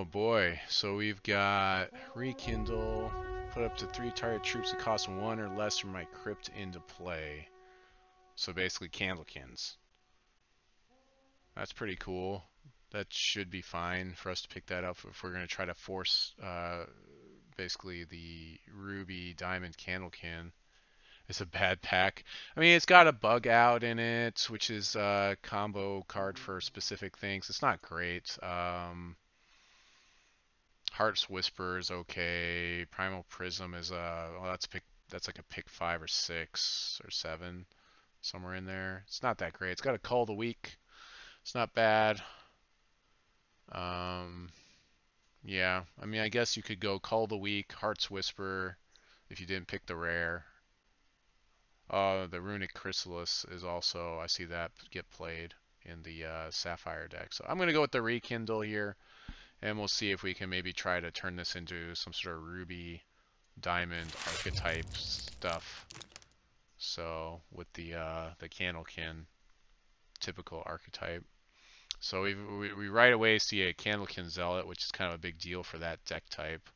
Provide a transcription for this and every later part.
Oh boy, so we've got Rekindle, put up to 3 target troops that cost 1 or less from my crypt into play. So basically Candlekins. That's pretty cool. That should be fine for us to pick that up if we're going to try to force basically the Ruby Diamond Candlekin. It's a bad pack. I mean, it's got a bug out in it, which is a combo card for specific things. It's not great. Heart's Whisper is okay. Primal Prism is well, that's like a pick 5 or 6 or 7, somewhere in there. It's not that great. It's got a Call of the Week. It's not bad. Um, yeah, I mean, I guess you could go Call of the Week, Heart's Whisper, if you didn't pick the rare. The Runic Chrysalis is also, I see that get played in the Sapphire deck. So I'm going to go with the Rekindle here, and we'll see if we can maybe try to turn this into some sort of Ruby Diamond archetype stuff. So with the Candlekin typical archetype. So we right away see a Candlekin Zealot, which is kind of a big deal for that deck type.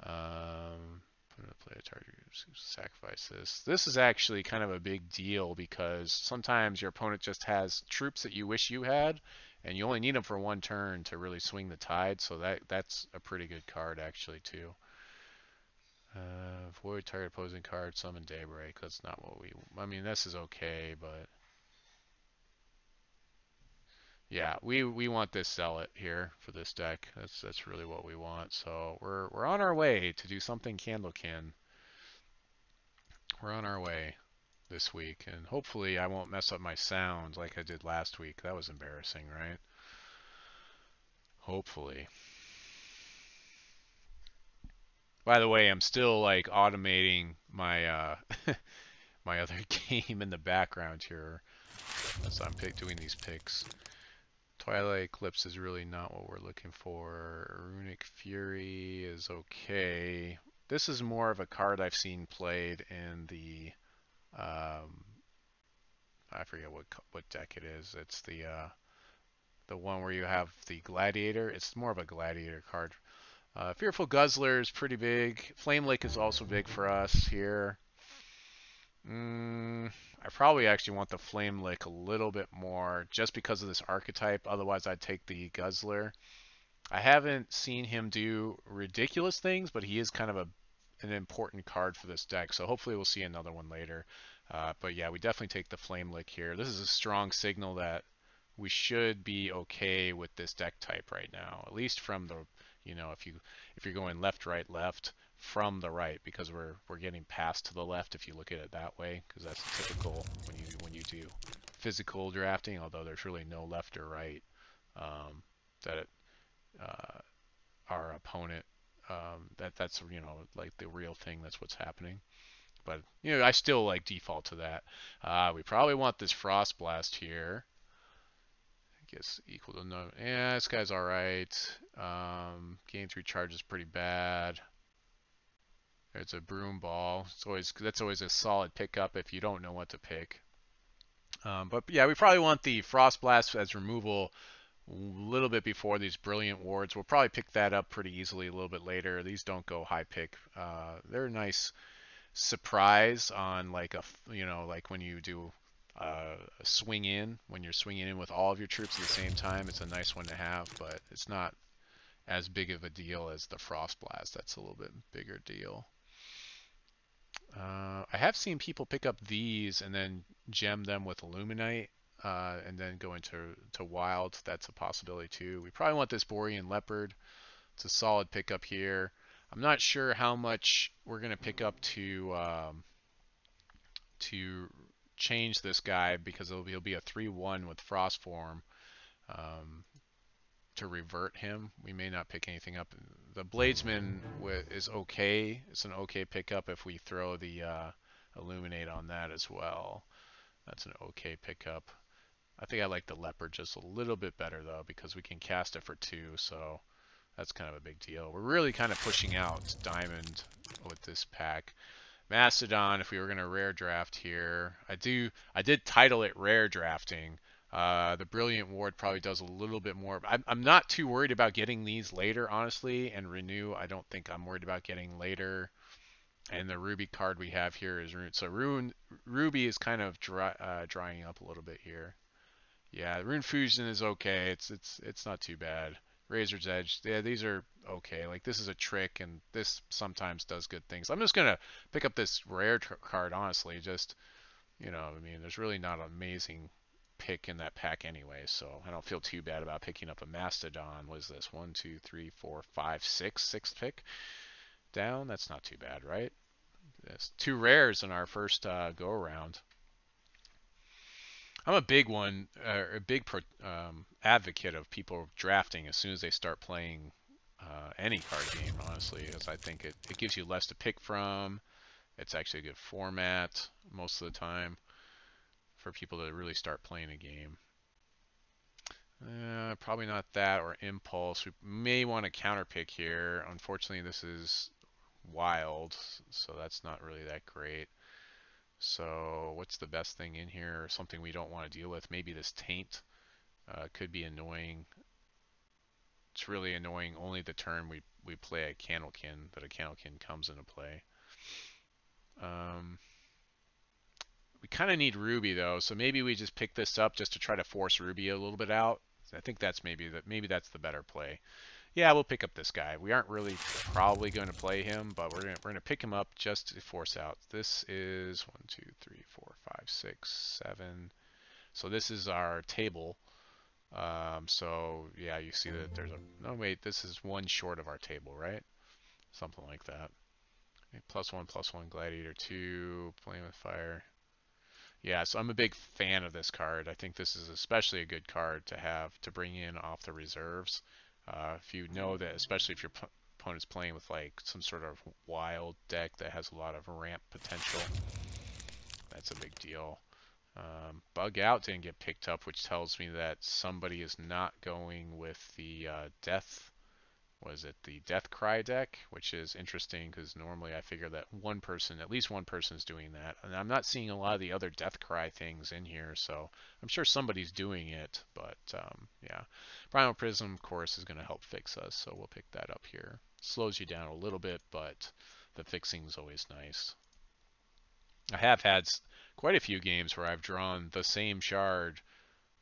Put into play a target, sacrifice this. This is actually kind of a big deal because sometimes your opponent just has troops that you wish you had, and you only need them for one turn to really swing the tide. So that's a pretty good card actually too. Void target opposing card, summon Daybreak. That's not what we. I mean, this is okay, but yeah, we want this Zealot here for this deck. That's really what we want. So we're on our way to do something Candlekin. We're on our way this week, and hopefully I won't mess up my sound like I did last week. That was embarrassing, right? Hopefully. By the way, I'm still like automating my my other game in the background here as I'm doing these picks. Twilight Eclipse is really not what we're looking for. Runic Fury is okay. This is more of a card I've seen played in the I forget what deck it is. It's the one where you have the Gladiator. It's more of a Gladiator card. Fearful Guzzler is pretty big. Flame Lake is also big for us here. I probably actually want the Flame Lick a little bit more just because of this archetype. Otherwise, I'd take the Guzzler. I haven't seen him do ridiculous things, but he is kind of an important card for this deck. So hopefully we'll see another one later. But yeah, we definitely take the Flame Lick here. This is a strong signal that we should be okay with this deck type right now, at least from the, if you're going left, right, left, from the right, because we're getting past to the left if you look at it that way, because that's typical when you do physical drafting. Although there's really no left or right, that our opponent that's like the real thing. That's what's happening. But I still like default to that. We probably want this Frost Blast here. I guess equal to no. Yeah, this guy's all right. Gain 3 charges pretty bad. There's a Broom Ball. That's always a solid pickup if you don't know what to pick. But yeah, we probably want the Frost Blast as removal a little bit before these Brilliant Wards. We'll probably pick that up pretty easily a little bit later. These don't go high pick. They're a nice surprise on like like when you do a swing in, when you're swinging in with all of your troops at the same time. It's a nice one to have, but it's not as big of a deal as the Frost Blast. That's a little bit bigger deal. I have seen people pick up these and then gem them with Illuminate and then go into Wild. That's a possibility too. We probably want this Borean Leopard. It's a solid pickup here. I'm not sure how much we're going to pick up to change this guy because he'll be a 3/1 with Frost Form. To revert him, we may not pick anything up. The Bladesman is okay. It's an okay pickup if we throw the Illuminate on that as well. That's an okay pickup. I think I like the Leopard just a little bit better though because we can cast it for 2, so that's kind of a big deal. We're really kind of pushing out Diamond with this pack. Mastodon, if we were going to rare draft here, I did title it rare drafting. The Brilliant Ward probably does a little bit more. I'm not too worried about getting these later, honestly. And Renew, I don't think I'm worried about getting later. And the Ruby card we have here is Rune. So Ruby is kind of drying up a little bit here. Yeah, Rune Fusion is okay. It's not too bad. Razor's Edge, yeah, these are okay. Like this is a trick, and this sometimes does good things. I'm just gonna pick up this rare card, honestly. Just I mean, there's really not an amazing pick in that pack anyway, so I don't feel too bad about picking up a Mastodon. What is this? 1, 2, 3, 4, 5, 6, sixth pick down. That's not too bad, right? That's 2 rares in our first go around. I'm a big one, advocate of people drafting as soon as they start playing any card game, honestly, because I think it gives you less to pick from. It's actually a good format most of the time for people to really start playing a game. Probably not that or Impulse. We may want to counterpick here. Unfortunately, this is wild, so that's not really that great. So what's the best thing in here? Something we don't want to deal with. Maybe this Taint could be annoying. It's really annoying only the turn we play a Candlekin, that a Candlekin comes into play. We kind of need Ruby though, so maybe we just pick this up just to try to force Ruby a little bit out. I think that's maybe that's the better play. Yeah, we'll pick up this guy. We aren't really probably going to play him, but we're gonna pick him up just to force out. This is 1, 2, 3, 4, 5, 6, 7. So this is our table. So yeah, you see that there's a no wait. This is 1 short of our table, right? Something like that. Okay, +1/+1 Gladiator 2, playing with fire. Yeah, so I'm a big fan of this card. I think this is especially a good card to have to bring in off the reserves. If you know that, especially if your opponent's playing with like some sort of wild deck that has a lot of ramp potential, that's a big deal. Bug Out didn't get picked up, which tells me that somebody is not going with the Death. Was it the Death Cry deck, which is interesting because normally I figure that at least one person is doing that. And I'm not seeing a lot of the other Death Cry things in here, so I'm sure somebody's doing it. But yeah, Primal Prism, of course, is going to help fix us, so we'll pick that up here. Slows you down a little bit, but the fixing is always nice. I have had quite a few games where I've drawn the same shard.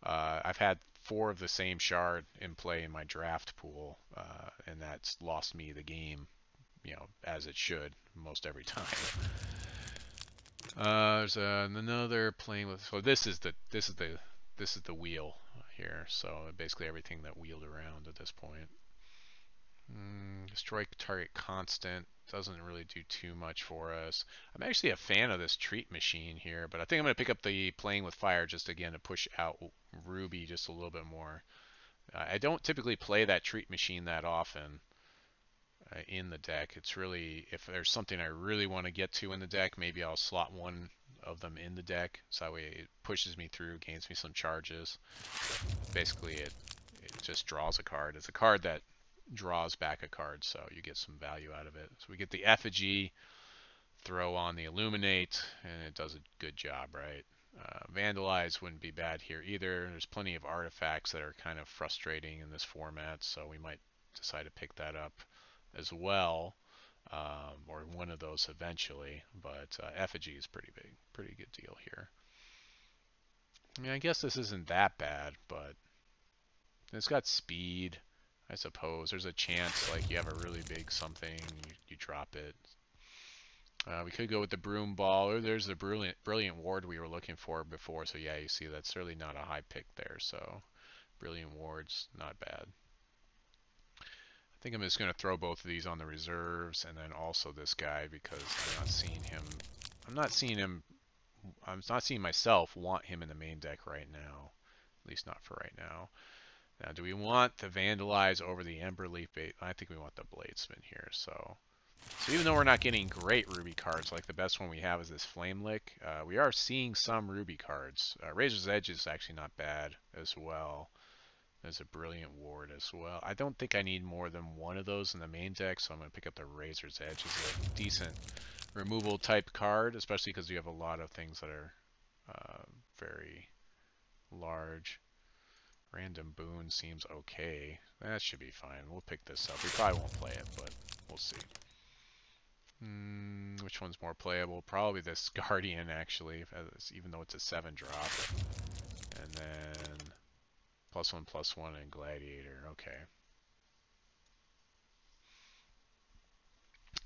I've had 4 of the same shard in play in my draft pool, and that's lost me the game, as it should most every time. There's another playing with. So this is the wheel here. So basically everything that wheeled around at this point. Destroy target constant doesn't really do too much for us. I'm actually a fan of this treat machine here, but I think I'm going to pick up the playing with fire just again to push out Ruby just a little bit more. I don't typically play that treat machine that often in the deck. It's really, if there's something I really want to get to in the deck, maybe I'll slot one of them in the deck, so that way it pushes me through, gains me some charges. Basically, it just draws a card. It's a card that draws back a card, so you get some value out of it. So we get the Effigy, throw on the Illuminate, and it does a good job, right? Vandalize wouldn't be bad here either. There's plenty of artifacts that are kind of frustrating in this format, so we might decide to pick that up as well, or one of those eventually. But Effigy is pretty big, pretty good deal here. I mean, I guess this isn't that bad, but it's got speed. I suppose there's a chance like you have a really big something, you drop it. We could go with the Broom Ball, or there's the Brilliant Ward we were looking for before. So yeah, you see that's really not a high pick there. So Brilliant Ward's not bad. I think I'm just going to throw both of these on the reserves, and then also this guy because I'm not seeing him. I'm not seeing myself want him in the main deck right now. At least not for right now. Now, do we want the Vandalize over the Emberleaf bait? I think we want the Bladesman here. So even though we're not getting great Ruby cards, like the best one we have is this Flame Lick, we are seeing some Ruby cards. Razor's Edge is actually not bad as well. There's a Brilliant Ward as well. I don't think I need more than one of those in the main deck, so I'm going to pick up the Razor's Edge. It's a decent removal type card, especially because you have a lot of things that are very large. Random boon seems okay. That should be fine. We'll pick this up. We probably won't play it, but we'll see. Which one's more playable? Probably this Guardian, actually, even though it's a 7 drop. And then +1/+1 and Gladiator. Okay.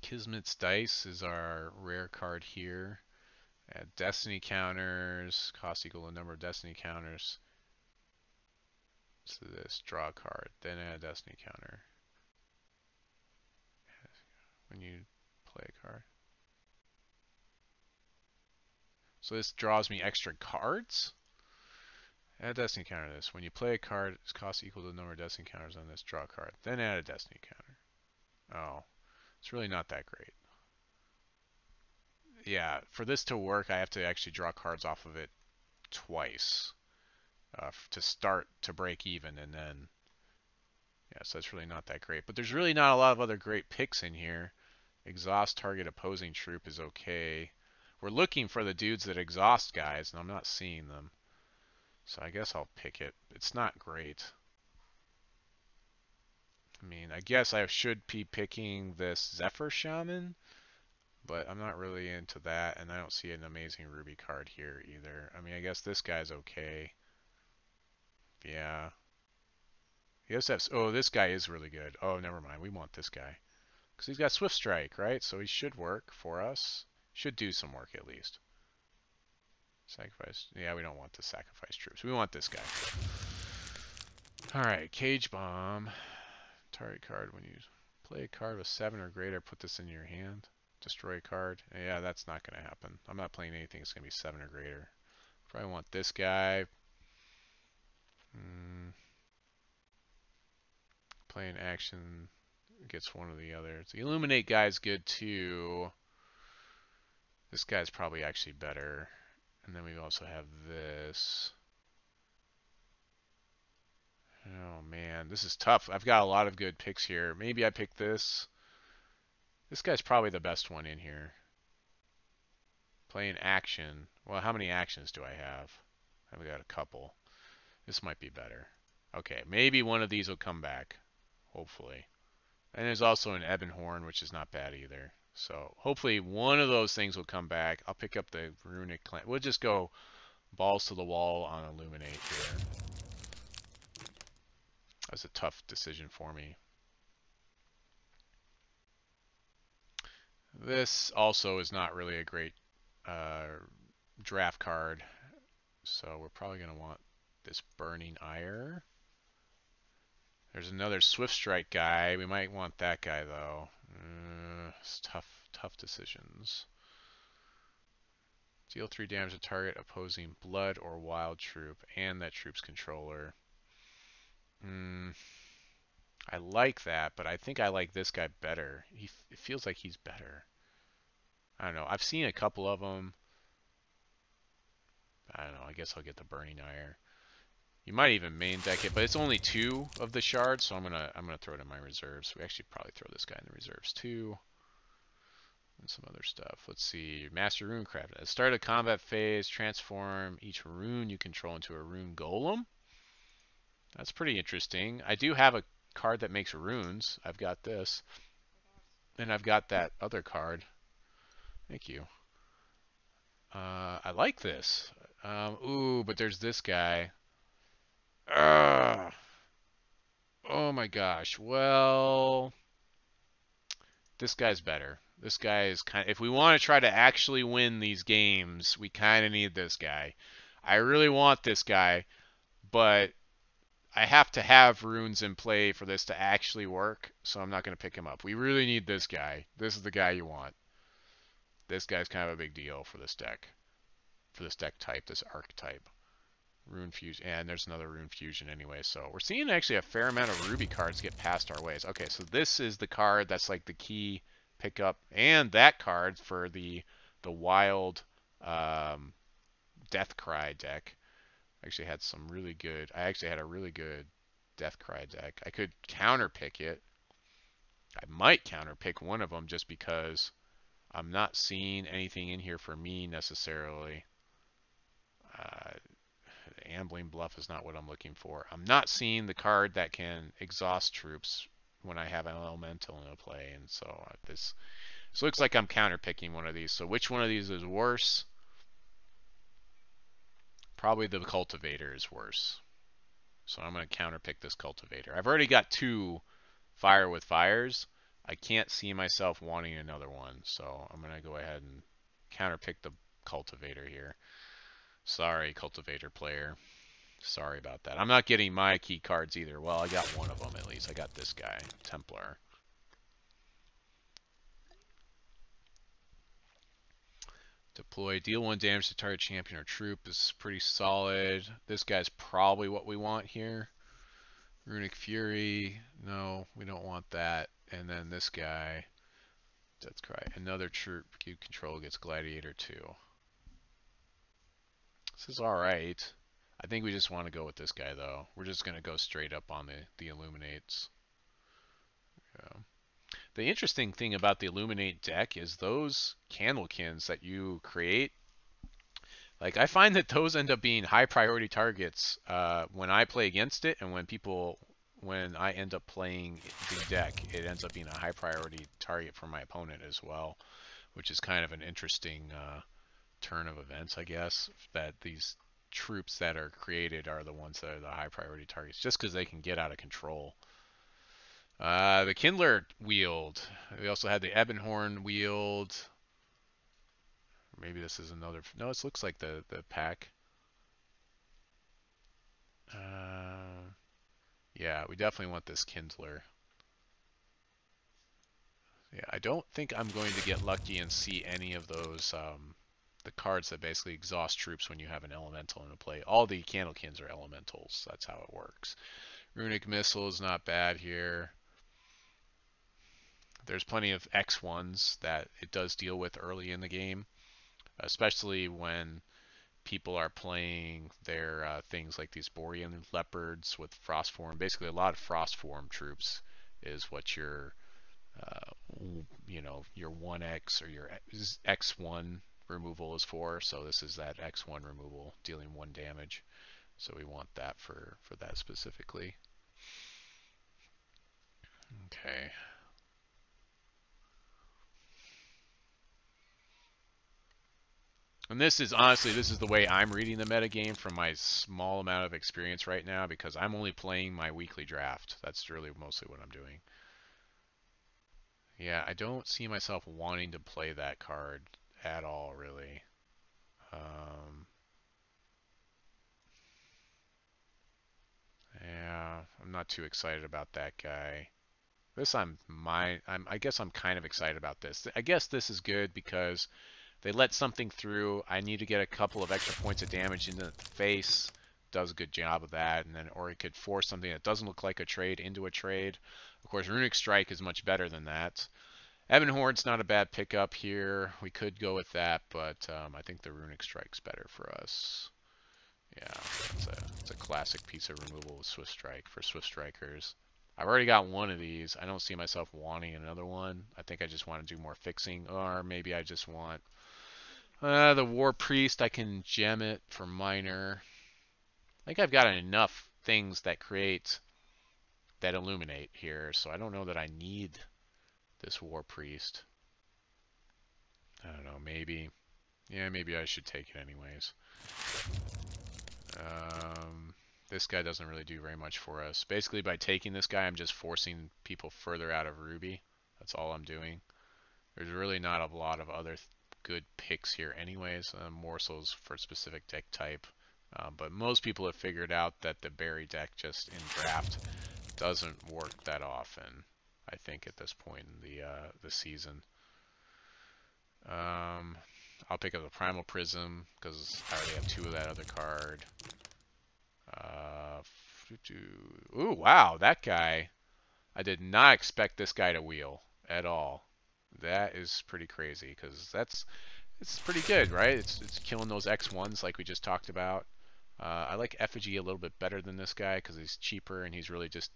Kismet's Dice is our rare card here. Add Destiny counters. Cost equal to number of Destiny counters. So this, draw a card, then add a Destiny counter. When you play a card. So this draws me extra cards? Add a Destiny counter to this. When you play a card, its cost equal to the number of Destiny counters on this, draw a card. Then add a Destiny counter. Oh, it's really not that great. Yeah, for this to work, I have to actually draw cards off of it twice to start to break even, and then yeah, so that's really not that great. But there's really not a lot of other great picks in here. Exhaust target opposing troop is okay. We're looking for the dudes that exhaust guys, and I'm not seeing them. So I guess I'll pick it. It's not great. I mean, I guess I should be picking this Zephyr Shaman, but I'm not really into that, and I don't see an amazing Ruby card here either. I mean, I guess this guy's okay. Yeah. He does have... Oh, this guy is really good. Oh, never mind. We want this guy. Because he's got Swift Strike, right? So he should work for us. Should do some work at least. Sacrifice. Yeah, we don't want to sacrifice troops. We want this guy. Alright, Cage Bomb. Target card. When you play a card with 7 or greater, put this in your hand. Destroy a card. Yeah, that's not going to happen. I'm not playing anything that's going to be 7 or greater. Probably want this guy. Playing action gets one or the other. The Illuminate guy's good too. This guy's probably actually better. And then we also have this. Oh man, this is tough. I've got a lot of good picks here. Maybe I pick this. This guy's probably the best one in here. Playing action. Well, how many actions do I have? I've got a couple. This might be better. Okay, maybe one of these will come back. Hopefully. And there's also an Ebon Horn, which is not bad either. So hopefully one of those things will come back. I'll pick up the Runic Clan. We'll just go balls to the wall on Illuminate here. That's a tough decision for me. This also is not really a great draft card. So we're probably going to want this Burning Ire. There's another Swift Strike guy. We might want that guy though. It's tough decisions. Deal 3 damage to target opposing blood or wild troop and that troop's controller. I like that, but I think I like this guy better. It feels like he's better. I don't know. I've seen a couple of them. I don't know. I guess I'll get the Burning Ire. You might even main deck it, but it's only 2 of the shards, so I'm gonna throw it in my reserves. We actually probably throw this guy in the reserves too. And some other stuff. Let's see. Master Runecraft. At the start of combat phase, transform each rune you control into a rune golem. That's pretty interesting. I do have a card that makes runes. I've got this. And I've got that other card. Thank you. I like this. Ooh, but there's this guy. Oh my gosh. Well, this guy's better. This guy is if we want to try to actually win these games, we kind of need this guy. I really want this guy, but I have to have runes in play for this to actually work, so I'm not going to pick him up. We really need this guy. This is the guy you want. This guy's kind of a big deal for this deck. For this deck type, this archetype. Rune Fusion, and there's another Rune Fusion anyway, so we're seeing actually a fair amount of Ruby cards get passed our ways. Okay, so this is the card that's like the key pickup, and that card for the wild Deathcry deck. I actually had some really good, I actually had a really good Deathcry deck. I could counter pick it. I might counter pick one of them just because I'm not seeing anything in here for me necessarily. Ambling Bluff is not what I'm looking for. I'm not seeing the card that can exhaust troops when I have an elemental in a play, and so this looks like I'm counterpicking one of these. So which one of these is worse? Probably the Cultivator is worse. So I'm going to counterpick this Cultivator. I've already got 2 Fire with Fires. I can't see myself wanting another one, so I'm going to go ahead and counterpick the Cultivator here. Sorry, Cultivator player. Sorry about that. I'm not getting my key cards either. Well, I got one of them at least. I got this guy, Templar. Deploy. Deal 1 damage to target champion or troop. This is pretty solid. This guy's probably what we want here. Runic Fury. No, we don't want that. And then this guy. Death Cry. Another troop you control gets Gladiator 2. This is alright. I think we just want to go with this guy, though. We're just going to go straight up on the Illuminates. Yeah. The interesting thing about the Illuminate deck is those Candlekins that you create. Like, I find that those end up being high priority targets when I play against it, and when I end up playing the deck, it ends up being a high priority target for my opponent as well, which is kind of an interesting turn of events, I guess, that these troops that are created are the ones that are the high priority targets, just because they can get out of control. The Kindler wield. We also had the Ebonhorn wield. Maybe this is another. No, it looks like the pack. Yeah, we definitely want this Kindler. Yeah, I don't think I'm going to get lucky and see any of those the cards that basically exhaust troops when you have an elemental in a play. All the Candlekins are elementals. That's how it works. Runic Missile is not bad here. There's plenty of X1s that it does deal with early in the game, especially when people are playing their things like these Borean Leopards with Frost Form. Basically, a lot of Frost Form troops is what your your 1X or your X1 removal is for. So this is that X1 removal, dealing 1 damage. So we want that for that specifically. Okay. And this is honestly, this is the way I'm reading the metagame from my small amount of experience right now, because I'm only playing my weekly draft. That's really mostly what I'm doing. Yeah, I don't see myself wanting to play that card at all, really. Yeah, I'm not too excited about that guy. This I guess I'm kind of excited about this. I guess this is good because they let something through. I need to get a couple of extra points of damage into the face. Does a good job of that, and then or it could force something that doesn't look like a trade into a trade. Of course, Runic Strike is much better than that. Ebonhorn's not a bad pickup here. We could go with that, but I think the Runic Strike's better for us. Yeah, it's a classic piece of removal with Swift Strike for Swift Strikers. I've already got one of these. I don't see myself wanting another one. I think I just want to do more fixing, or maybe I just want the War Priest. I can gem it for minor. I think I've got enough things that create that illuminate here, so I don't know that I need this War Priest. I don't know, maybe. Yeah, maybe I should take it anyways. This guy doesn't really do very much for us. Basically, by taking this guy, I'm just forcing people further out of Ruby. That's all I'm doing. There's really not a lot of other good picks here anyways. Morsels for specific deck type. But most people have figured out that the berry deck just in draft doesn't work that often, I think, at this point in the season. I'll pick up the Primal Prism because I already have 2 of that other card. Ooh, wow, that guy. I did not expect this guy to wheel at all. That is pretty crazy because it's pretty good, right? It's killing those X1s like we just talked about. I like Effigy a little bit better than this guy because he's cheaper and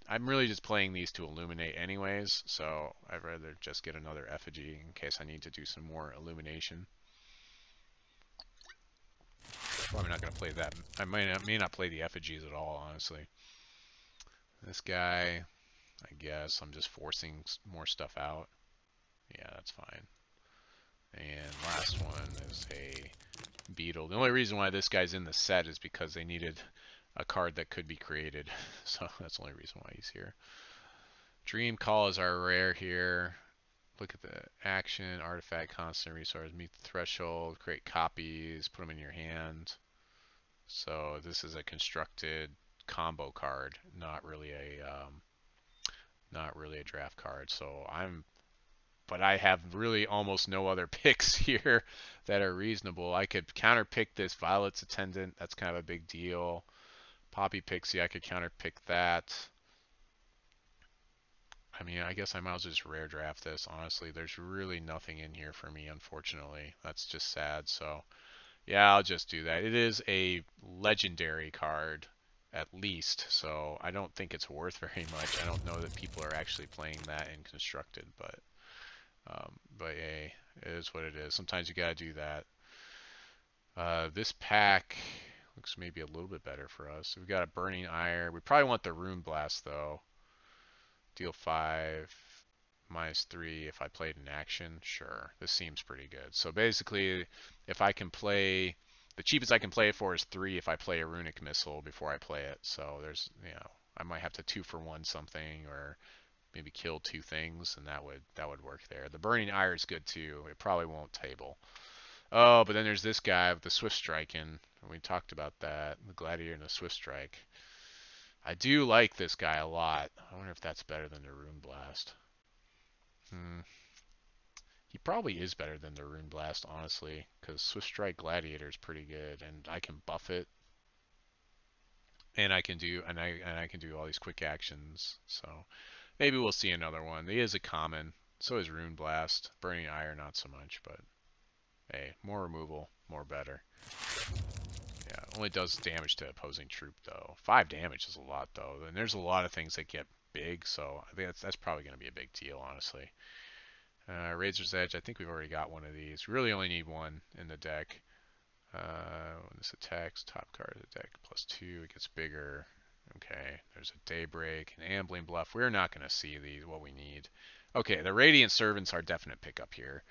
I'm really just playing these to illuminate anyways, so I'd rather just get another Effigy in case I need to do some more illumination. Probably not going to play that. I may not play the effigies at all, honestly. This guy, I guess I'm just forcing more stuff out. Yeah, that's fine. And last one is a beetle. The only reason why this guy's in the set is because they needed a card that could be created. So that's the only reason why he's here. Dream Call is our rare here. Look at the action, artifact, constant resource, meet the threshold, create copies, put them in your hand. So this is a constructed combo card, not really a draft card. So but I have really almost no other picks here that are reasonable. I could counter pick this Violet's Attendant. That's kind of a big deal. Poppy Pixie, I could counter pick that. I mean, I guess I might as well just rare draft this, honestly. There's really nothing in here for me, unfortunately. That's just sad, so yeah, I'll just do that. It is a legendary card, at least, so I don't think it's worth very much. I don't know that people are actually playing that in Constructed, but hey, it is what it is. Sometimes you gotta do that. This pack looks maybe a little bit better for us. We've got a Burning Ire. We probably want the Rune Blast, though. Deal 5, -3 if I played an action. Sure, this seems pretty good. So basically, if I can play, the cheapest I can play it for is 3 if I play a Runic Missile before I play it. So there's, I might have to 2-for-1 something, or maybe kill 2 things, and that would work there. The Burning Ire is good too. It probably won't table. Oh, but then there's this guy with the Swift Strike in. We talked about that, the Gladiator and the Swift Strike. I do like this guy a lot. I wonder if that's better than the Rune Blast. He probably is better than the Rune Blast, honestly, because Swift Strike Gladiator is pretty good, and I can buff it, and I can do all these quick actions. So maybe we'll see another one. He is a common. So is Rune Blast. Burning Ire, not so much, but hey, more removal, more better. Yeah, only does damage to opposing troop, though. 5 damage is a lot, though. And there's a lot of things that get big, so I think that's probably going to be a big deal, honestly. Razor's Edge, I think we've already got one of these. We really only need one in the deck. When this attacks, top card of the deck, +2, it gets bigger. Okay, there's a Daybreak, an Ambling Bluff. We're not going to see what we need. Okay, the Radiant Servants are definite pickup here,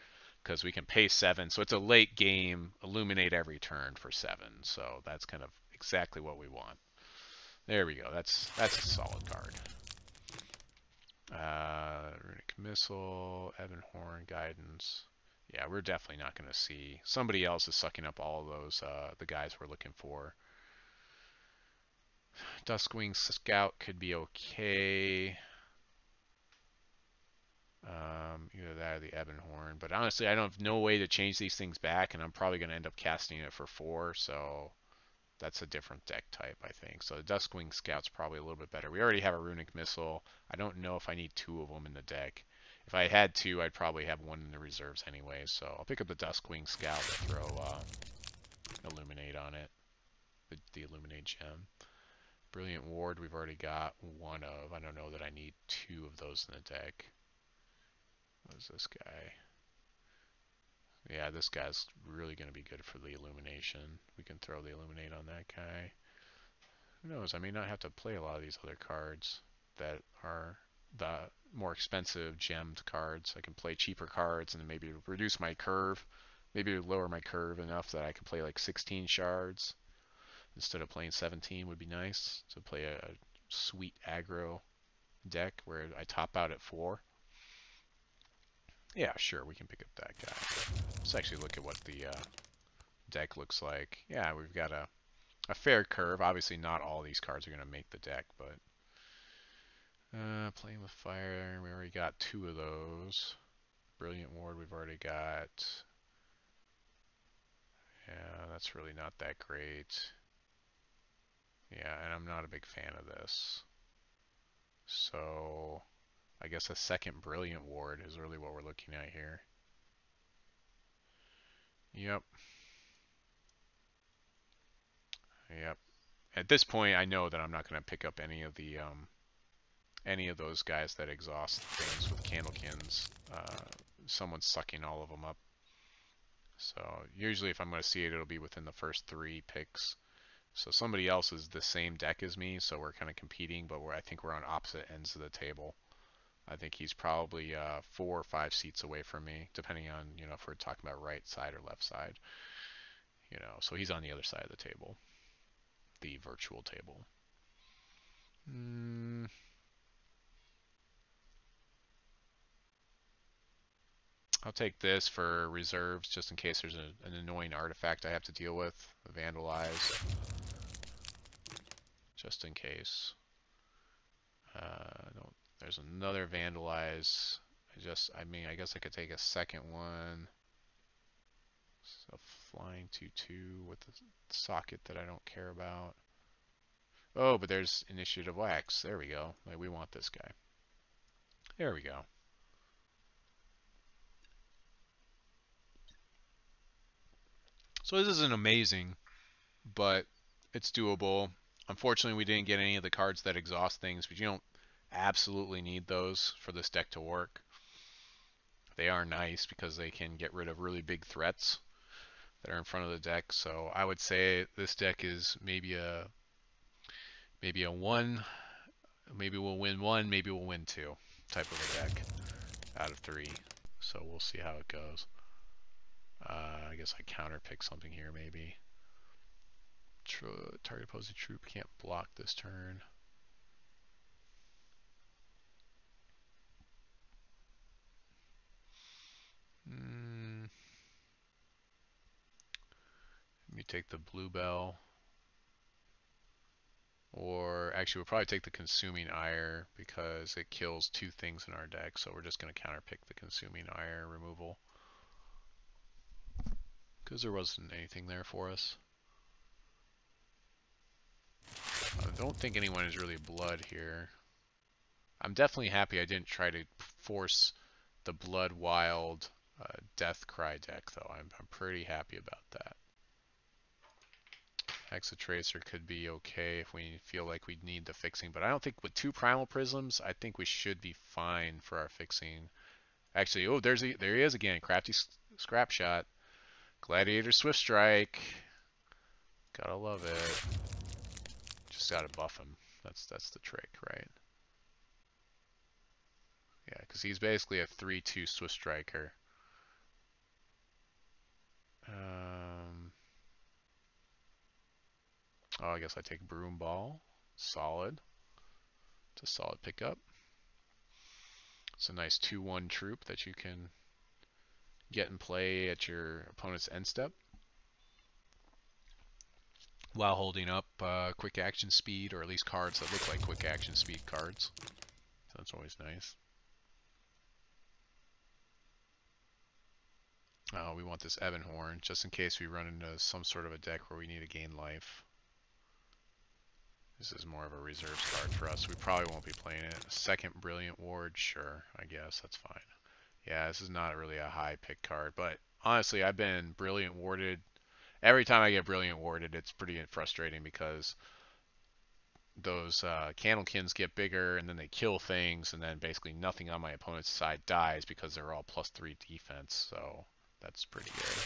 because we can pay 7, so it's a late game, illuminate every turn for 7, so that's kind of exactly what we want. There we go, that's a solid card. Runic Missile, Ebon Horn, Guidance. Yeah, we're definitely not going to see. Somebody else is sucking up all of those, the guys we're looking for. Duskwing Scout could be okay. Either that or the Ebon Horn. But honestly, I don't have no way to change these things back, and I'm probably going to end up casting it for 4, so that's a different deck type, I think. So the Duskwing Scout's probably a little bit better. We already have a Runic Missile. I don't know if I need 2 of them in the deck. If I had 2, I'd probably have 1 in the reserves anyway, so I'll pick up the Duskwing Scout and throw Illuminate on it, the Illuminate gem. Brilliant Ward, we've already got 1 of. I don't know that I need 2 of those in the deck. What is this guy? Yeah, this guy's really going to be good for the Illumination. We can throw the Illuminate on that guy. Who knows? I may not have to play a lot of these other cards that are the more expensive gemmed cards. I can play cheaper cards and maybe reduce my curve. Maybe lower my curve enough that I can play like 16 shards instead of playing 17 would be nice. To play a sweet aggro deck where I top out at 4. Yeah, sure, we can pick up that guy. Let's actually look at what the deck looks like. Yeah, we've got a fair curve. Obviously, not all these cards are going to make the deck, but Playing with Fire, we already got 2 of those. Brilliant Ward, we've already got. Yeah, that's really not that great. Yeah, and I'm not a big fan of this. So I guess a second Brilliant Ward is really what we're looking at here. Yep. Yep. At this point, I know that I'm not going to pick up any of those guys that exhaust things with Candlekins. Someone's sucking all of them up. So usually if I'm going to see it, it'll be within the first 3 picks. So somebody else is the same deck as me, so we're kind of competing, but I think we're on opposite ends of the table. I think he's probably 4 or 5 seats away from me, depending on, if we're talking about right side or left side. So he's on the other side of the table, the virtual table. I'll take this for reserves, just in case there's an annoying artifact I have to deal with. Vandalize, just in case. No, there's another vandalize. I guess I could take a second one. So flying 2/2 with the socket that I don't care about. Oh, but there's initiative wax. There we go. Like, we want this guy. There we go. So this isn't amazing, but it's doable. Unfortunately, we didn't get any of the cards that exhaust things, but you don't absolutely need those for this deck to work. They are nice because they can get rid of really big threats that are in front of the deck. So I would say this deck is maybe a 1, maybe we'll win 1, maybe we'll win 2 type of a deck out of 3. So we'll see how it goes. I guess I counter pick something here maybe. Target opposing troop can't block this turn. Let me take the Bluebell. Or actually, we'll probably take the Consuming Ire because it kills 2 things in our deck. So we're just going to counterpick the Consuming Ire removal. Because there wasn't anything there for us. I don't think anyone is really blood here. I'm definitely happy I didn't try to force the Blood Wild Death Cry deck, though. I'm pretty happy about that. Hexatracer could be okay if we feel like we need the fixing, but I don't think with 2 Primal Prisms, I think we should be fine for our fixing. Actually, oh, there he is again. Crafty Scrap Shot. Gladiator Swift Strike. Gotta love it. Just gotta buff him. That's the trick, right? Yeah, because he's basically a 3/2 Swift Striker. Oh, I guess I take Broom Ball. Solid. It's a solid pickup. It's a nice 2/1 troop that you can get in play at your opponent's end step while holding up quick action speed, or at least cards that look like quick action speed cards. So that's always nice. Oh, we want this Ebon Horn just in case we run into some sort of a deck where we need to gain life. This is more of a reserves card for us. We probably won't be playing it. Second Brilliant Ward, sure, I guess that's fine. Yeah, this is not really a high pick card, but honestly, I've been Brilliant Warded. Every time I get Brilliant Warded, it's pretty frustrating because those Candlekins get bigger and then they kill things, and then basically nothing on my opponent's side dies because they're all +3 defense, so that's pretty good.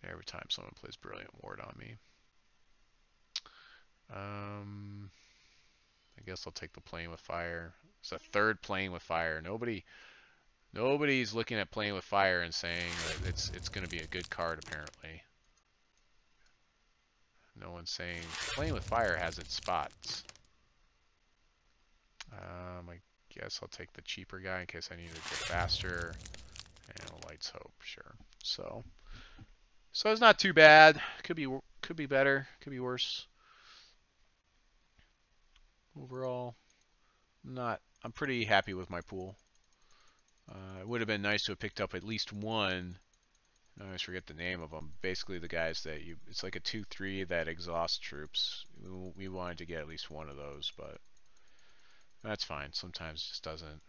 Every time someone plays Brilliant Ward on me. I guess I'll take the Playing with Fire. It's a 3rd Playing with Fire. Nobody's looking at Playing with Fire and saying that it's going to be a good card, apparently. No one's saying Playing with Fire has its spots. I guess I'll take the cheaper guy in case I need to go faster. And Light's Hope, sure. So it's not too bad. Could be better. Could be worse. Overall, I'm pretty happy with my pool. It would have been nice to have picked up at least one. I always forget the name of them. Basically, the guys that it's like a 2/3 that exhaust troops. We wanted to get at least one of those, but that's fine. Sometimes it just doesn't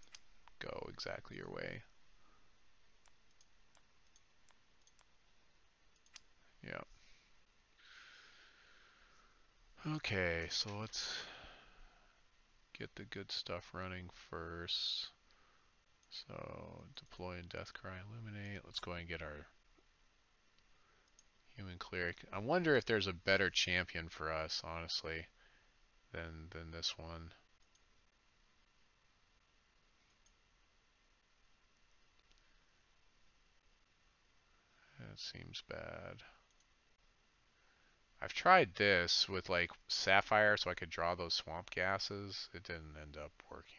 go exactly your way. Yeah. Okay, so let's get the good stuff running first. So deploy and Deathcry eliminate. Let's go ahead and get our human cleric. I wonder if there's a better champion for us, honestly, than this one. That seems bad. I've tried this with like Sapphire so I could draw those swamp gases. It didn't end up working.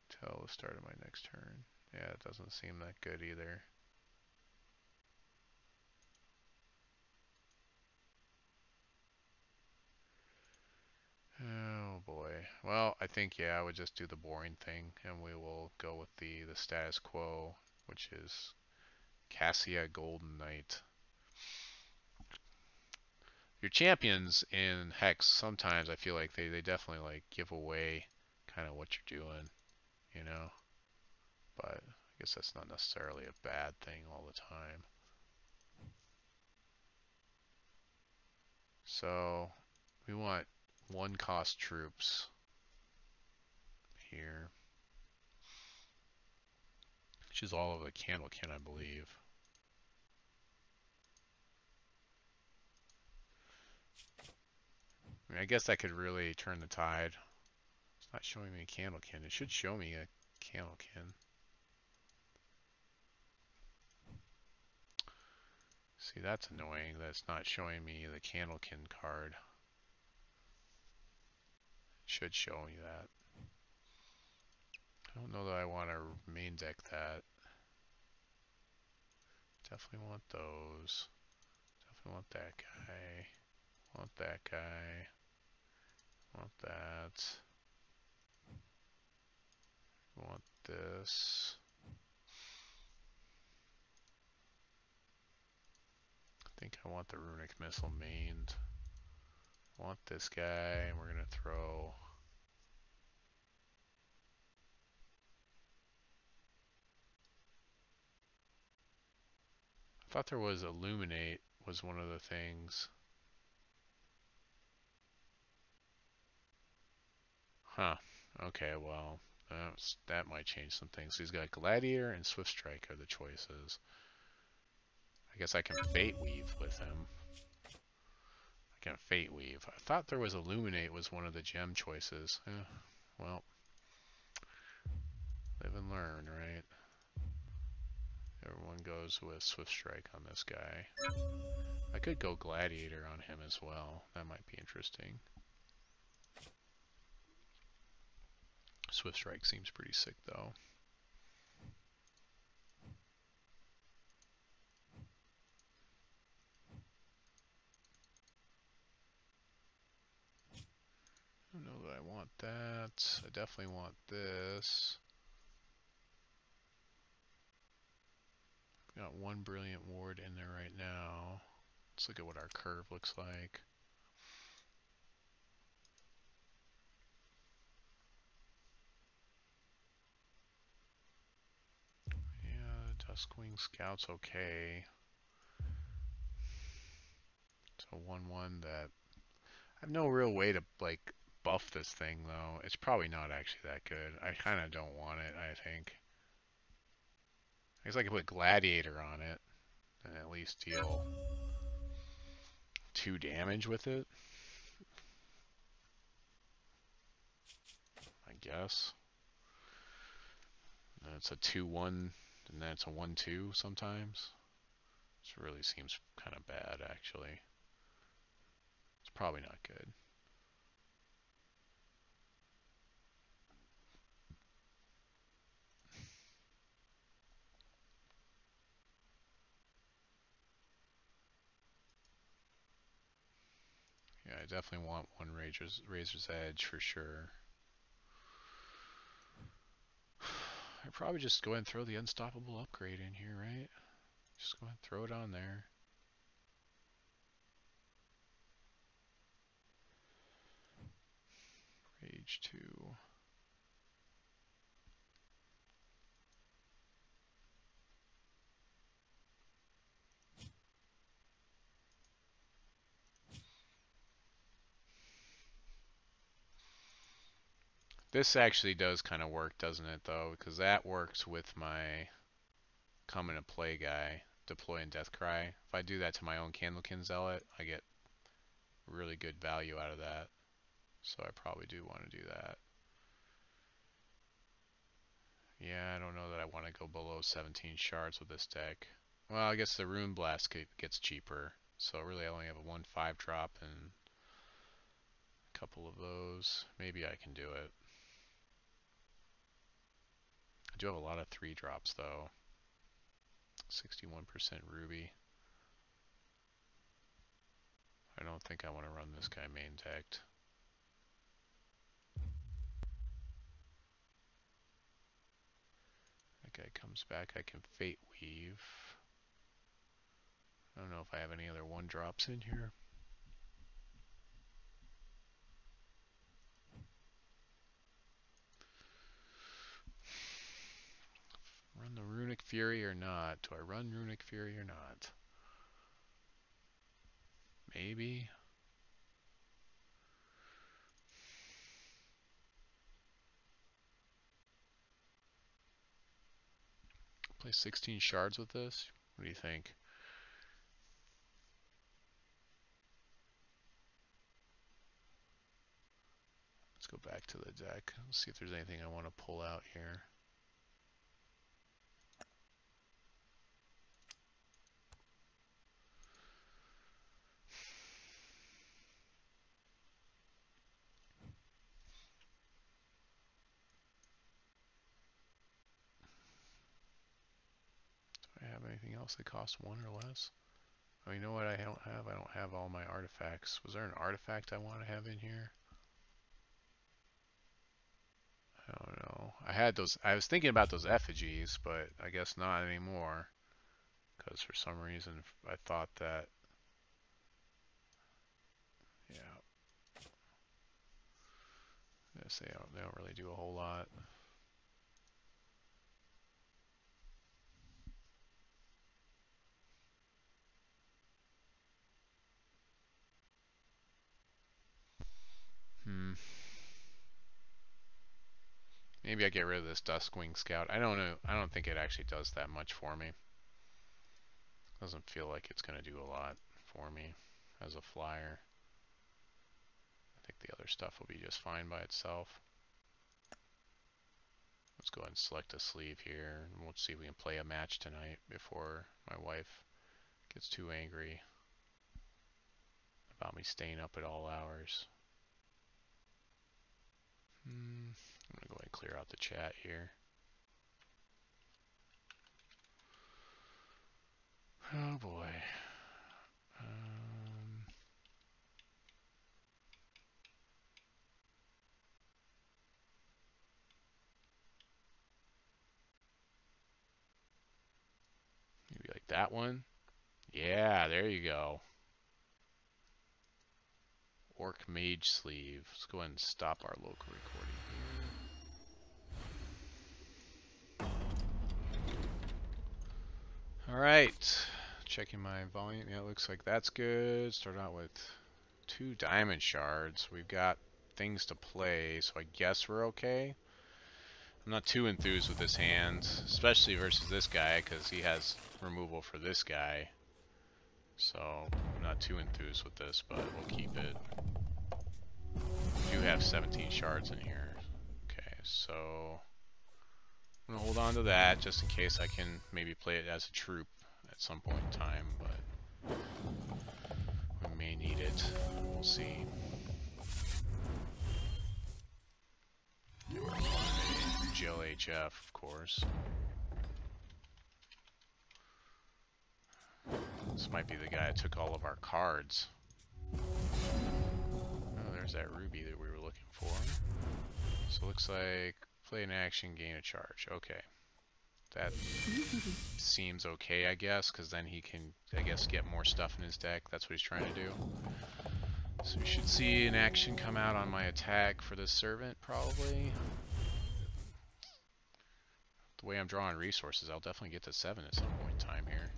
Till the start of my next turn. Yeah, it doesn't seem that good either. Oh boy. Well, I think yeah, I would just do the boring thing and we will go with the status quo, which is Cassia Golden Knight. Your champions in Hex, sometimes I feel like they definitely like give away kind of what you're doing, you know? But I guess that's not necessarily a bad thing all the time. So we want one cost troops here. Which is all of the Candlekin, I believe. I mean, I guess that could really turn the tide. It's not showing me a Candlekin. It should show me a Candlekin. See, that's annoying that it's not showing me the Candlekin card. It should show me that. I don't know that I want to main deck that. Definitely want those. Definitely want that guy. Want that guy. Want that. Want this. I think I want the Runic Missile mained. Want this guy, and we're gonna throw. I thought there was Illuminate was one of the things. Huh. Okay, well, that might change some things. So he's got Gladiator and Swift Strike are the choices. I guess I can Fate Weave with him. I can Fate Weave. I thought there was Illuminate was one of the gem choices. Well, live and learn, right? Everyone goes with Swift Strike on this guy. I could go Gladiator on him as well. That might be interesting. Swift Strike seems pretty sick though. I don't know that I want that. I definitely want this. Got one Brilliant Ward in there right now. Let's look at what our curve looks like. Yeah, Duskwing Scout's okay. It's a 1/1 that I have no real way to like buff this thing though. It's probably not actually that good. I kind of don't want it, I think. I guess I could put Gladiator on it and at least deal 2 damage with it. I guess. And it's a 2/1 and then it's a 1/2 sometimes. This really seems kind of bad actually. It's probably not good. Yeah, I definitely want one Razor's Edge for sure. I'd probably just go ahead and throw the Unstoppable upgrade in here, right? Just go ahead and throw it on there. Rage 2. This actually does kind of work, doesn't it, though? Because that works with my come into play guy, Deploy and Deathcry. If I do that to my own Candlekin Zealot, I get really good value out of that. So I probably do want to do that. Yeah, I don't know that I want to go below 17 shards with this deck. Well, I guess the Rune Blast gets cheaper. So really I only have a 1/5 drop and a couple of those. Maybe I can do it. I do have a lot of 3 drops though. 61% Ruby. I don't think I want to run this guy main decked. That guy comes back, I can Fate Weave. I don't know if I have any other 1-drops in here. Run the Runic Fury or not? Do I run Runic Fury or not? Maybe. Play 16 shards with this? What do you think? Let's go back to the deck. Let's see if there's anything I want to pull out here. Do I have anything else that costs 1 or less? Oh, you know what I don't have? I don't have all my artifacts. Was there an artifact I want to have in here? I don't know. I had those. I was thinking about those effigies, but I guess not anymore. Because for some reason I thought that. Yeah. I guess they don't really do a whole lot. Maybe I get rid of this Duskwing Scout. I don't know. I don't think it actually does that much for me. Doesn't feel like it's going to do a lot for me as a flyer. I think the other stuff will be just fine by itself. Let's go ahead and select a sleeve here, and we'll see if we can play a match tonight before my wife gets too angry about me staying up at all hours. I'm going to go ahead and clear out the chat here. Oh boy. Maybe like that one. Yeah, there you go. Orc Mage Sleeve. Let's go ahead and stop our local recording here. Alright. Checking my volume. Yeah, it looks like that's good. Start out with 2 diamond shards. We've got things to play, so I guess we're okay. I'm not too enthused with this hand, especially versus this guy, because he has removal for this guy. So, I'm not too enthused with this, but we'll keep it. We do have 17 shards in here. Okay, so I'm going to hold on to that just in case I can maybe play it as a troop at some point in time, but we may need it. We'll see. GLHF, of course. This might be the guy that took all of our cards. Oh, there's that ruby that we were looking for. So it looks like play an action, gain a charge. Okay. That seems okay, I guess, because then he can, I guess, get more stuff in his deck. That's what he's trying to do. So we should see an action come out on my attack for this servant, probably. The way I'm drawing resources, I'll definitely get to 7 at some point in time here.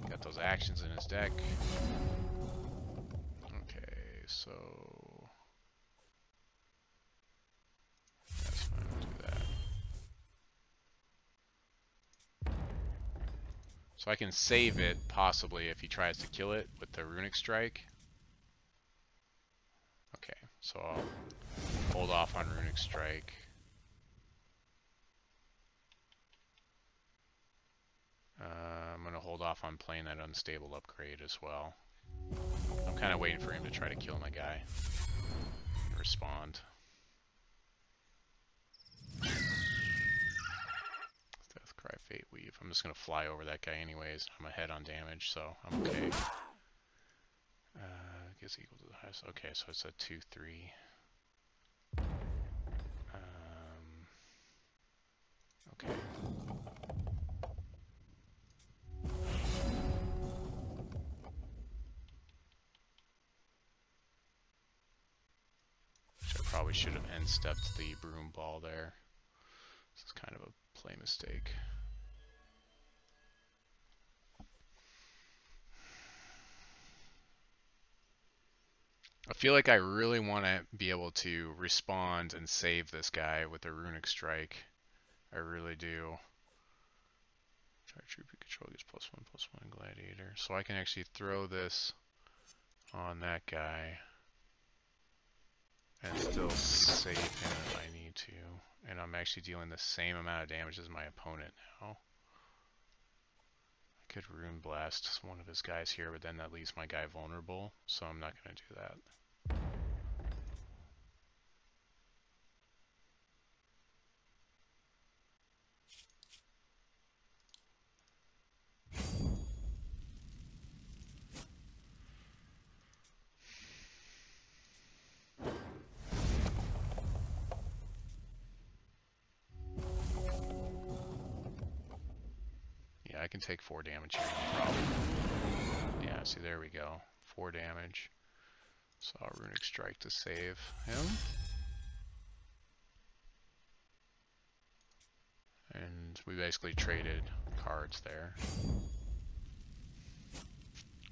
Got those actions in his deck. Okay, so So I can save it, possibly, if he tries to kill it with the Runic Strike. Okay, so I'll hold off on Runic Strike. I'm going to hold off on playing that Unstable upgrade as well. I'm kind of waiting for him to try to kill my guy and respond. Deathcry, Fate Weave. I'm just going to fly over that guy anyways. I'm ahead on damage, so I'm okay. Gets equal to the highest. Okay, so it's a 2-3. Okay. I probably should have end stepped the Broom Ball there. This is kind of a play mistake. I feel like I really want to be able to respond and save this guy with a Runic Strike. I really do. Troop control gets +1/+1 Gladiator. So I can actually throw this on that guy and still save him if I need to. And I'm actually dealing the same amount of damage as my opponent now. I could Rune Blast one of his guys here, but then that leaves my guy vulnerable, so I'm not going to do that. I can take 4 damage here, no problem. Yeah, see, there we go. 4 damage. So I'll Runic Strike to save him. And we basically traded cards there.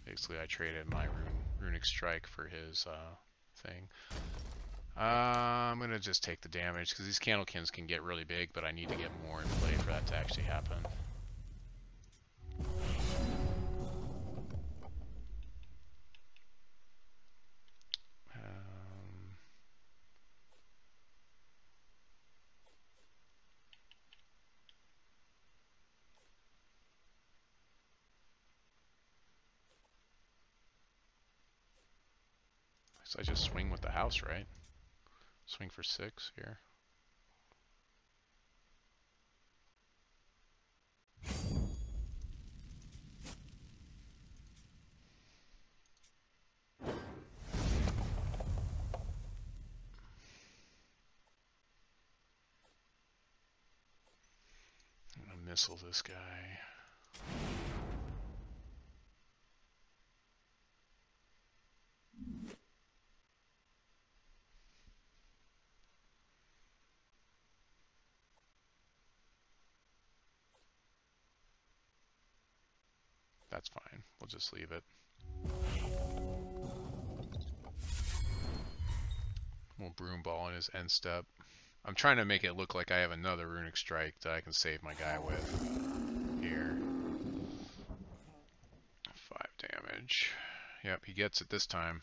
Basically, I traded my Runic Strike for his thing. I'm going to just take the damage, because these Candlekins can get really big, but I need to get more in play for that to actually happen. So I just swing with the house, right? Swing for 6 here. I'm gonna missile this guy. That's fine. We'll just leave it. We'll Broom Ball in his end step. I'm trying to make it look like I have another Runic Strike that I can save my guy with. Here. 5 damage. Yep, he gets it this time.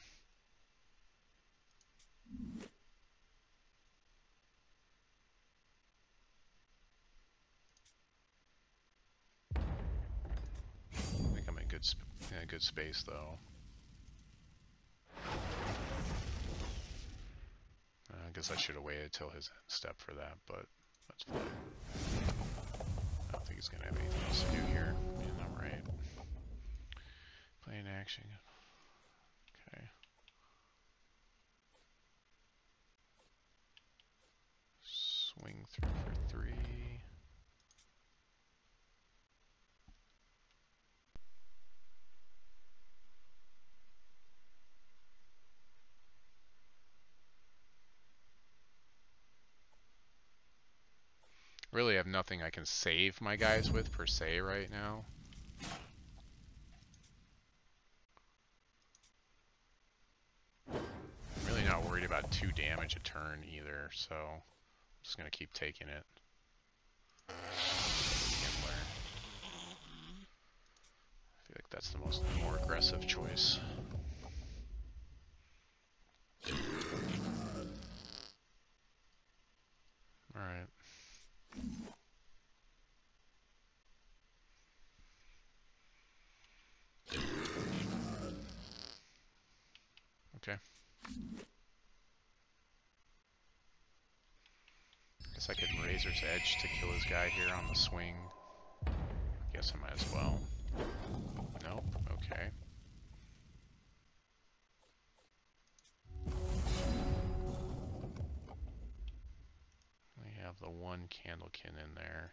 I think I'm in good space though. I guess I should have waited till his end step for that, but that's fine. I don't think he's going to have anything else to do here. Yeah, I'm right. Play in action. Okay. Swing through for 3. Really have nothing I can save my guys with per se right now. I'm really not worried about 2 damage a turn either, so I'm just going to keep taking it. that's the more aggressive choice. All right. Okay. Guess I could Razor's Edge to kill his guy here on the swing. Guess I might as well. Nope. Okay. We have the one Candlekin in there.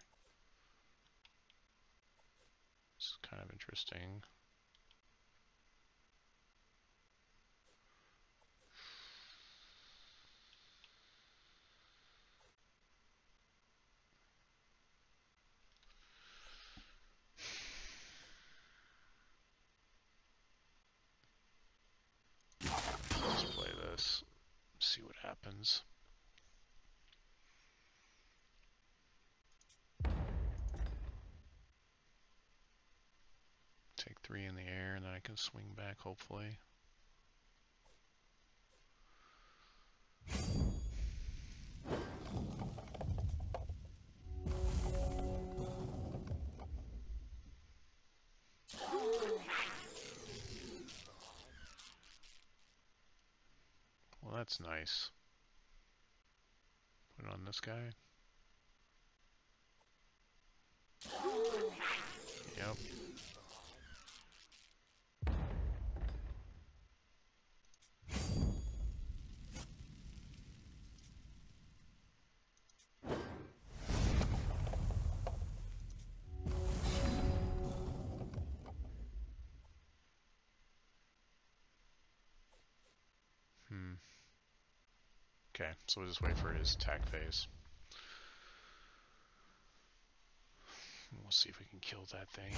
It's kind of interesting. Let's play this. See what happens. Take 3 in the air, and then I can swing back, hopefully. Well, that's nice. Put it on this guy. Yep. Okay, so we'll just wait for his attack phase. We'll see if we can kill that thing.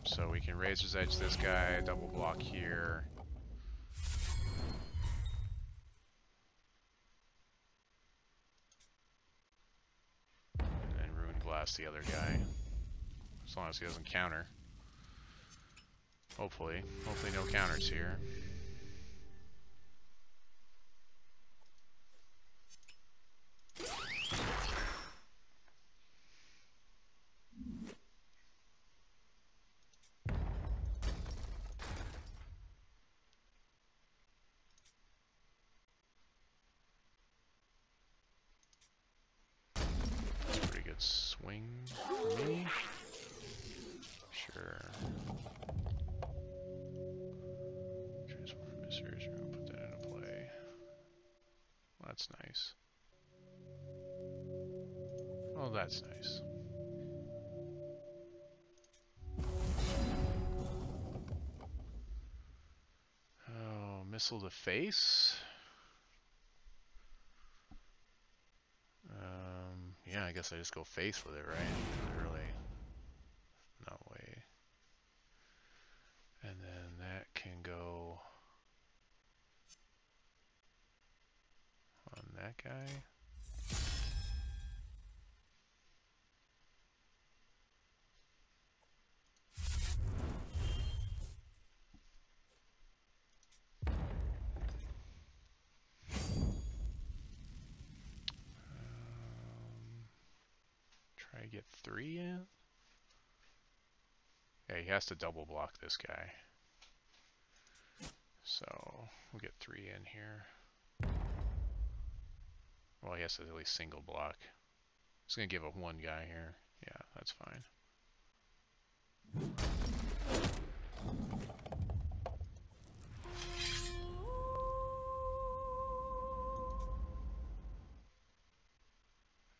So we can Razor's Edge this guy, double block here. And then Ruin Blast the other guy. As long as he doesn't counter. Hopefully. Hopefully no counters here. Swing for me? Sure. Transform from Mysterious Room, put that into play. Well, that's nice. Oh, that's nice. Oh, Missile to face? Yeah, I guess I just go face with it, right? Really, no way. And then that can go on that guy. Try to get 3 in. Yeah, he has to double block this guy. So we'll get 3 in here. Well, he has to at least single block. He's gonna give up 1 guy here. Yeah, that's fine.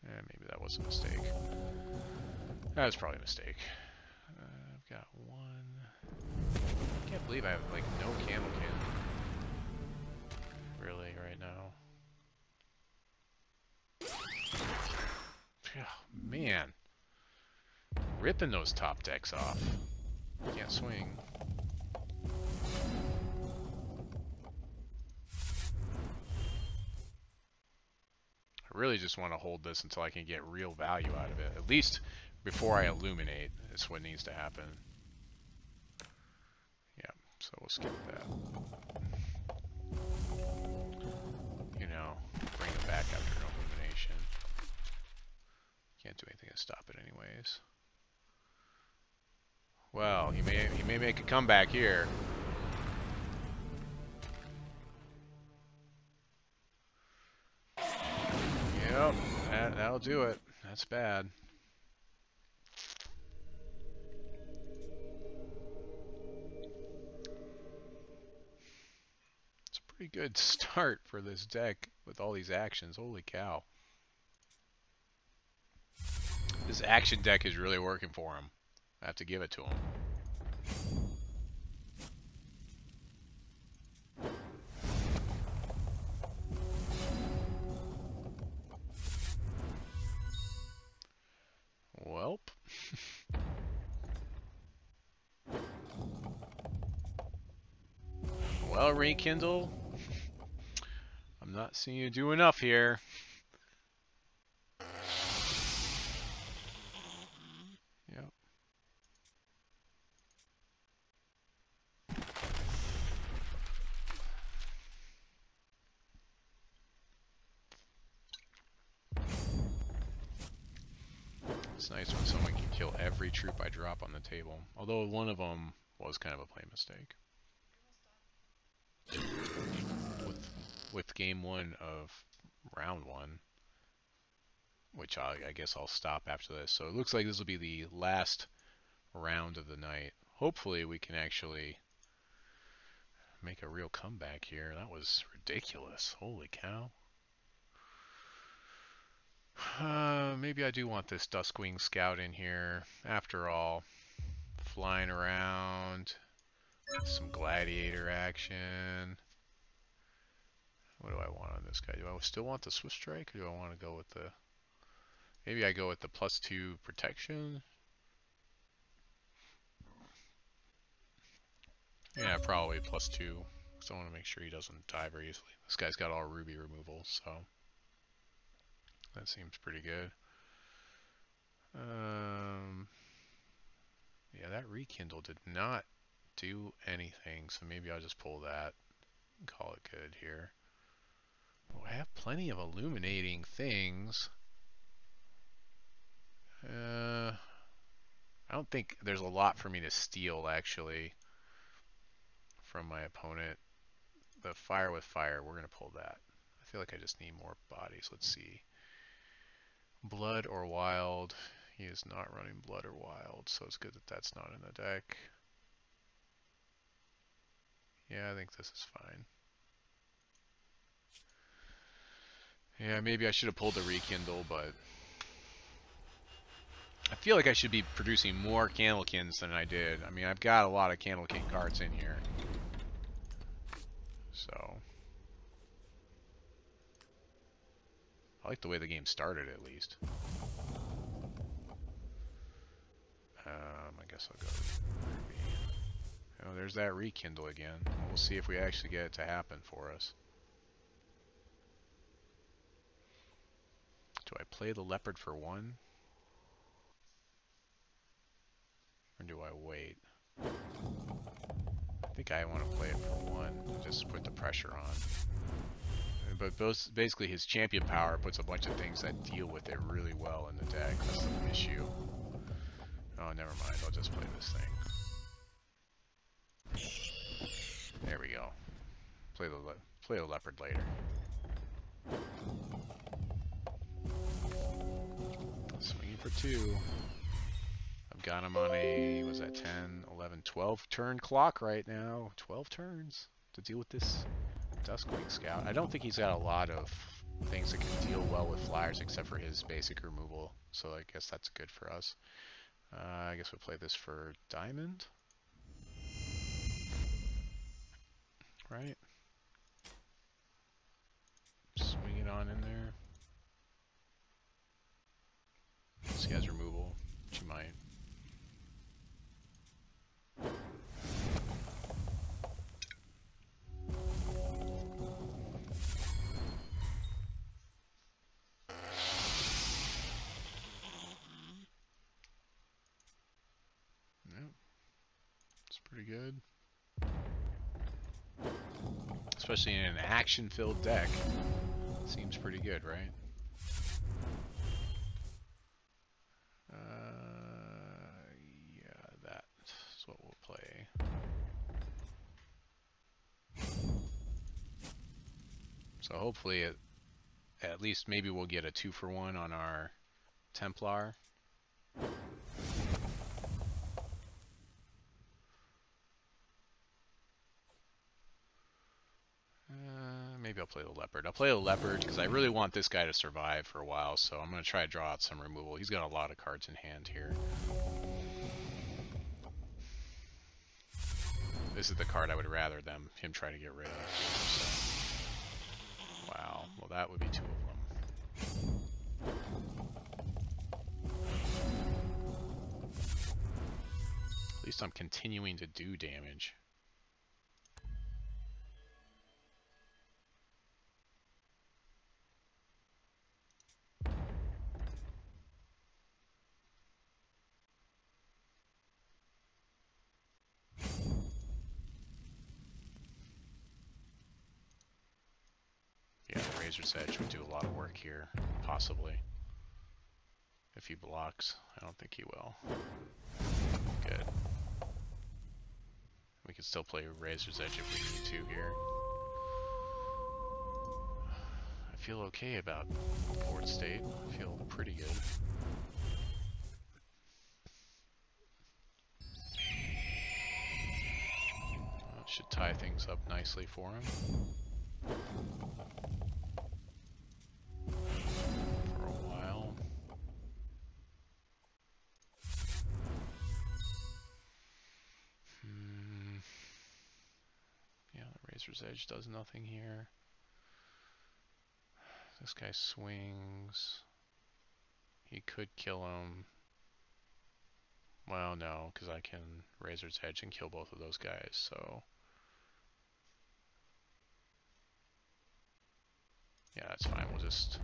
Yeah, maybe that was a mistake. That was probably a mistake. I've got 1. I can't believe I have like no Candlekin. Really, right now. Oh, man. Ripping those top decks off. Can't swing. I really just want to hold this until I can get real value out of it. At least before I illuminate is what needs to happen. So we'll skip that. You know, bring it back after an illumination. Can't do anything to stop it anyways. Well, he may make a comeback here. Yep, that'll do it. That's bad. It's a pretty good start for this deck with all these actions. Holy cow. This action deck is really working for him. I have to give it to him. Welp. Well, Rekindle, I'm not seeing you do enough here. Yep. It's nice when someone can kill every troop I drop on the table. Although one of them was kind of a play mistake. With game 1 of round 1, which I guess I'll stop after this. So it looks like this will be the last round of the night. Hopefully we can actually make a real comeback here. That was ridiculous. Holy cow. Maybe I do want this Duskwing Scout in here. After all, flying around, some gladiator action. What do I want on this guy? Do I still want the Swift Strike, or do I want to go with the... Maybe I go with the +2 protection? Yeah, probably +2, because I want to make sure he doesn't die very easily. This guy's got all ruby removal, so that seems pretty good. Yeah, that Rekindle did not do anything, so maybe I'll just pull that and call it good here. Oh, I have plenty of illuminating things. I don't think there's a lot for me to steal, actually, from my opponent. The Fire with Fire, we're going to pull that. I feel like I just need more bodies. Let's see. Blood or Wild. He is not running Blood or Wild, so it's good that that's not in the deck. Yeah, I think this is fine. Yeah, maybe I should have pulled the Rekindle, but I feel like I should be producing more Candlekins than I did. I mean, I've got a lot of Candlekin cards in here. So I like the way the game started, at least. I guess I'll go with Ruby. Oh, there's that Rekindle again. We'll see if we actually get it to happen for us. Do I play the Leopard for 1? Or do I wait? I think I want to play it for 1, just put the pressure on. But basically his champion power puts a bunch of things that deal with it really well in the deck. That's the issue. Oh, never mind. I'll just play this thing. There we go. Play the Leopard later. Swinging for 2. I've got him on a, was that 10, 11, 12 turn clock right now. 12 turns to deal with this Duskwing Scout. I don't think he's got a lot of things that can deal well with flyers except for his basic removal. So I guess that's good for us. I guess we'll play this for Diamond. Right? Swing it on in there. This guy's removal, which you might. Yep. It's pretty good. Especially in an action-filled deck. Seems pretty good, right? Yeah, that's what we'll play. So hopefully, at least maybe we'll get a 2-for-1 on our Templar. Maybe I'll play the Leopard. I'll play the Leopard because I really want this guy to survive for a while, so I'm going to try to draw out some removal. He's got a lot of cards in hand here. This is the card I would rather him try to get rid of. So. Wow, well that would be 2 of them. At least I'm continuing to do damage. Yeah, the Razor's Edge would do a lot of work here, possibly. If he blocks. I don't think he will. Good. We can still play Razor's Edge if we need to here. I feel okay about board state. I feel pretty good. That should tie things up nicely for him. For a while. Yeah, the Razor's Edge does nothing here. This guy swings. He could kill him. Well, no, because I can Razor's Edge and kill both of those guys, so... Yeah, that's fine. We'll just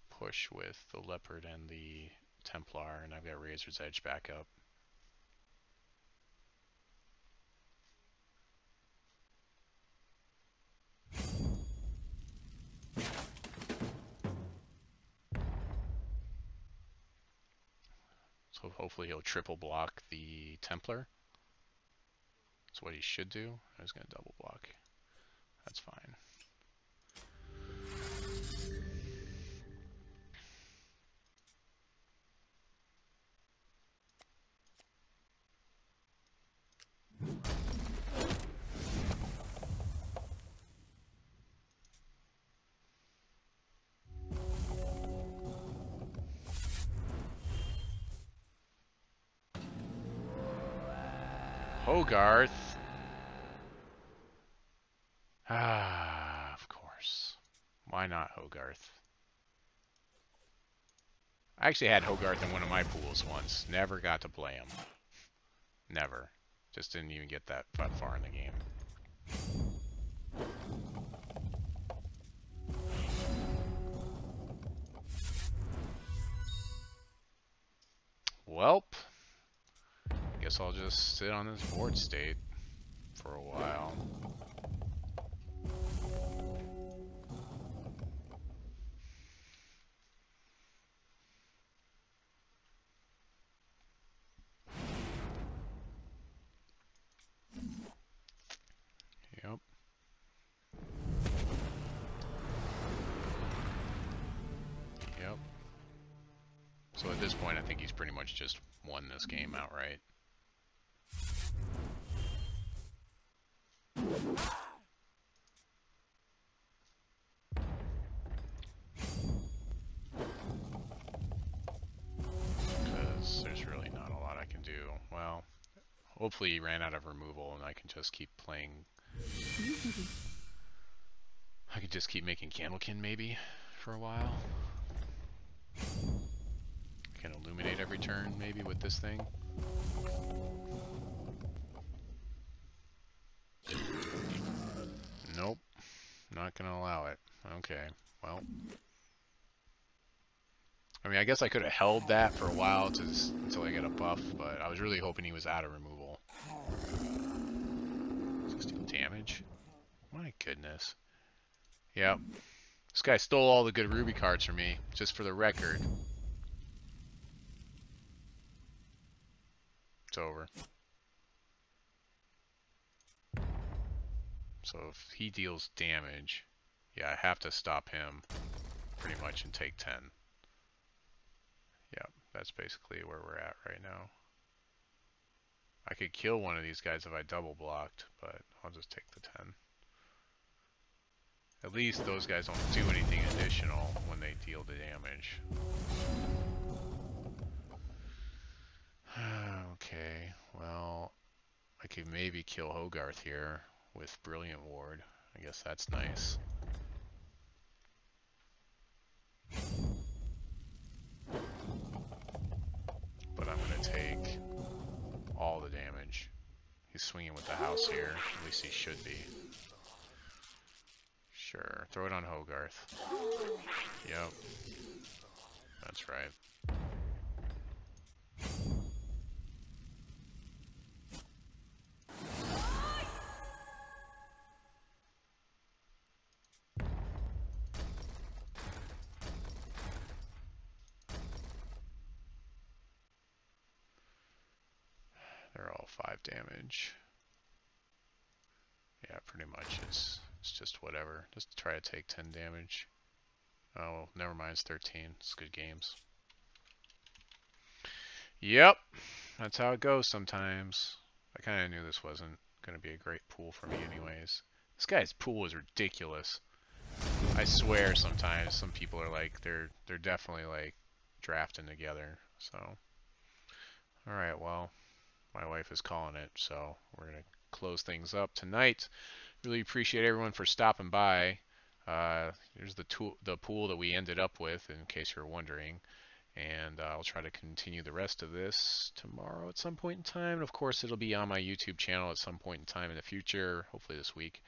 push with the Leopard and the Templar, and I've got Razor's Edge back up. So hopefully he'll triple block the Templar. That's what he should do. I was going to double block. That's fine. Hogarth. Ah, of course. Why not Hogarth? I actually had Hogarth in one of my pools once. Never got to play him. Never. Just didn't even get that far in the game. Welp. Guess I'll just sit on this board state for a while. Yep. Yep. So at this point, I think he's pretty much just won this game outright. Because there's really not a lot I can do. Well, hopefully he ran out of removal and I can just keep playing. I could just keep making Candlekin maybe for a while. Can illuminate every turn maybe with this thing. Nope. Not gonna allow it. Okay, well. I mean, I guess I could have held that for a while until I get a buff, but I was really hoping he was out of removal. Does this deal damage? goodness. Yep. This guy stole all the good Ruby cards from me, just for the record. It's over. So if he deals damage, yeah, I have to stop him pretty much and take 10. Yep, that's basically where we're at right now. I could kill one of these guys if I double blocked, but I'll just take the 10. At least those guys don't do anything additional when they deal the damage. Okay, well, I could maybe kill Hogarth here with Brilliant Ward. I guess that's nice. But I'm going to take all the damage. He's swinging with the house here. At least he should be. Sure, throw it on Hogarth. Yep. That's right. They're all 5 damage. Yeah, pretty much. It's just whatever. Just try to take 10 damage. Oh, never mind. It's 13. It's good games. Yep. That's how it goes sometimes. I kind of knew this wasn't going to be a great pool for me anyways. This guy's pool is ridiculous. I swear sometimes some people are like, they're definitely like drafting together. So, alright, well, my wife is calling it, so we're going to close things up tonight. Really appreciate everyone for stopping by. Here's the pool that we ended up with, in case you're wondering. And I'll try to continue the rest of this tomorrow at some point in time. And of course, it'll be on my YouTube channel at some point in time in the future, hopefully this week.